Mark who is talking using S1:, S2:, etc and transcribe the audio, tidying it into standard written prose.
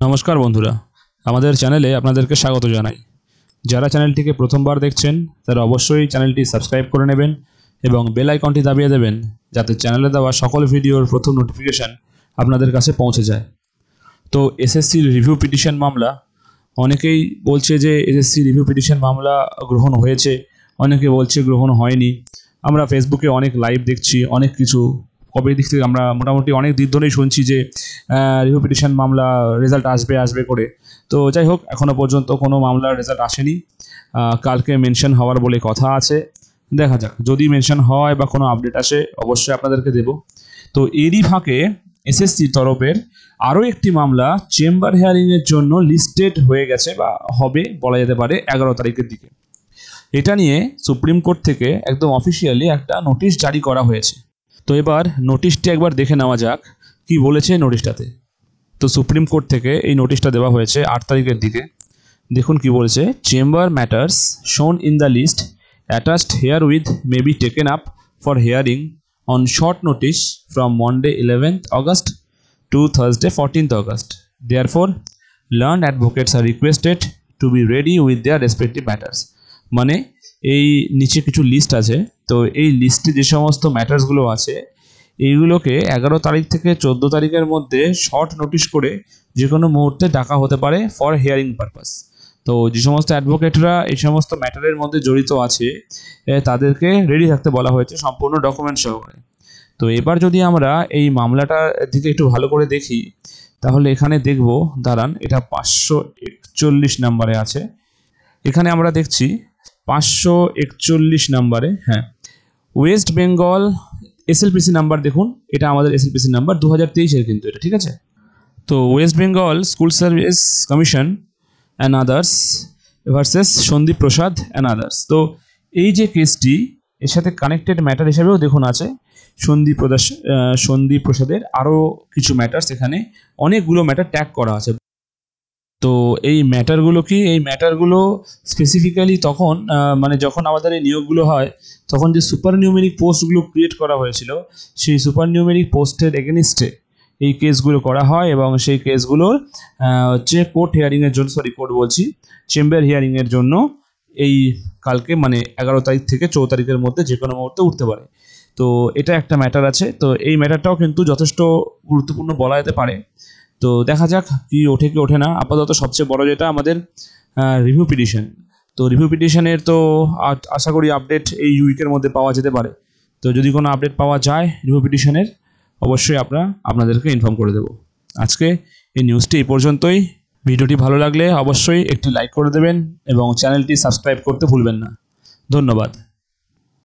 S1: নমস্কার বন্ধুরা, আমাদের চ্যানেলে আপনাদেরকে স্বাগত জানাই। যারা চ্যানেলটিকে প্রথমবার দেখছেন তারা অবশ্যই চ্যানেলটি সাবস্ক্রাইব করে নেবেন এবং বেল আইকনটি দাবিয়ে দেবেন, যাতে চ্যানেলে দেওয়া সকল ভিডিওর প্রথম নোটিফিকেশান আপনাদের কাছে পৌঁছে যায়। তো এসএসসি রিভিউ পিটিশন মামলা, অনেকেই বলছে যে এসএসসি রিভিউ পিটিশন মামলা গ্রহণ হয়েছে, অনেকে বলছে গ্রহণ হয়নি। আমরা ফেসবুকে অনেক লাইভ দেখছি, অনেক কিছু কবে দিক থেকে আমরা মোটামুটি অনেক দিন ধরেই শুনছি যে রিভিউ পিটিশন মামলা রেজাল্ট আসবে করে। তো যাই হোক, এখনও পর্যন্ত কোনো মামলার রেজাল্ট আসেনি। কালকে মেনশন হওয়ার বলে কথা আছে, দেখা যাক। যদি মেনশন হয় বা কোনো আপডেট আসে অবশ্যই আপনাদেরকে দেব। তো এরই ফাঁকে এসএসসির তরফের আরও একটি মামলা চেম্বার হিয়ারিংয়ের জন্য লিস্টেড হয়ে গেছে বা হবে বলা যেতে পারে 11 তারিখের দিকে। এটা নিয়ে সুপ্রিম কোর্ট থেকে একদম অফিসিয়ালি একটা নোটিশ জারি করা হয়েছে। তো এবার নোটিশটি একবার দেখে নেওয়া যাক কি বলেছে নোটিশটাতে। তো সুপ্রিম কোর্ট থেকে এই নোটিশটা দেওয়া হয়েছে 8 তারিখের দিকে। দেখুন কি বলেছে। Chamber matters shown in the list attached herewith may be taken up for hearing on short notice from Monday 11th August to Thursday 14th August. Therefore, learned advocates are requested to be ready with their respective matters. মানে এই নিচে কিছু list আছে, তো এই লিস্টে যে সমস্ত ম্যাটার্সগুলো আছে এইগুলোকে 11 তারিখ থেকে 14 তারিখের মধ্যে শর্ট নোটিশ করে যে কোনো মুহূর্তে ডাকা হতে পারে ফর হিয়ারিং পারপাস। তো যে সমস্ত অ্যাডভোকেটরা এই সমস্ত ম্যাটারের মধ্যে জড়িত আছে তাদেরকে রেডি থাকতে বলা হয়েছে সম্পূর্ণ ডকুমেন্ট সহকারে। তো এবার যদি আমরা এই মামলাটার দিকে একটু ভালো করে দেখি, তাহলে এখানে দেখব, দাঁড়ান, এটা 541 নম্বরে আছে। এখানে আমরা দেখছি 541 নম্বরে, হ্যাঁ, ওয়েস্ট বেঙ্গল এসএলপিসি নাম্বার। দেখুন, এটা আমাদের এসএলপিসি নাম্বার 2023-এর কিন্তু এটা, ঠিক আছে। তো West Bengal school service commission and others versus Sandip Prasad and others. তো এই যে কেসটি, এর সাথে কানেক্টেড ম্যাটার হিসাবেও দেখুন আছে সন্দীপ প্রসাদের আরও কিছু ম্যাটার্স, এখানে অনেকগুলো ম্যাটার ট্যাগ করা আছে। তো এই ম্যাটারগুলো কি, এই ম্যাটারগুলো স্পেসিফিক্যালি তখন মানে যখন আমাদের এই নিয়োগগুলো হয় তখন যে সুপার নিউমেরিক পোস্টগুলো ক্রিয়েট করা হয়েছিল, সেই সুপার নিউমেরিক পোস্টের এগেনিস্টে এই কেসগুলো করা হয় এবং সেই কেসগুলোর হচ্ছে কোর্ট হিয়ারিংয়ের জন্য, চেম্বার হিয়ারিংয়ের জন্য এই কালকে মানে 11 তারিখ থেকে 14 তারিখের মধ্যে যে কোনো মুহূর্তে উঠতে পারে। তো এটা একটা ম্যাটার আছে। তো এই ম্যাটারটাও কিন্তু যথেষ্ট গুরুত্বপূর্ণ বলা যেতে পারে। তো দেখা যাক কি ওঠে কি ওঠে না। আপাতত সবচেয়ে বড় যেটা আমাদের রিভিউ পিটিশন। তো রিভিউ পিটিশনের তো আশা করি আপডেট এই উইকের মধ্যে পাওয়া যেতে পারে। তো যদি কোনো আপডেট পাওয়া যায় রিভিউ পিটিশনের, অবশ্যই আপনাদেরকে ইনফর্ম করে দেব। আজকে এই নিউজটি এই পর্যন্তই। ভিডিওটি ভালো লাগলে অবশ্যই একটি লাইক করে দেবেন এবং চ্যানেলটি সাবস্ক্রাইব করতে ভুলবেন না। ধন্যবাদ।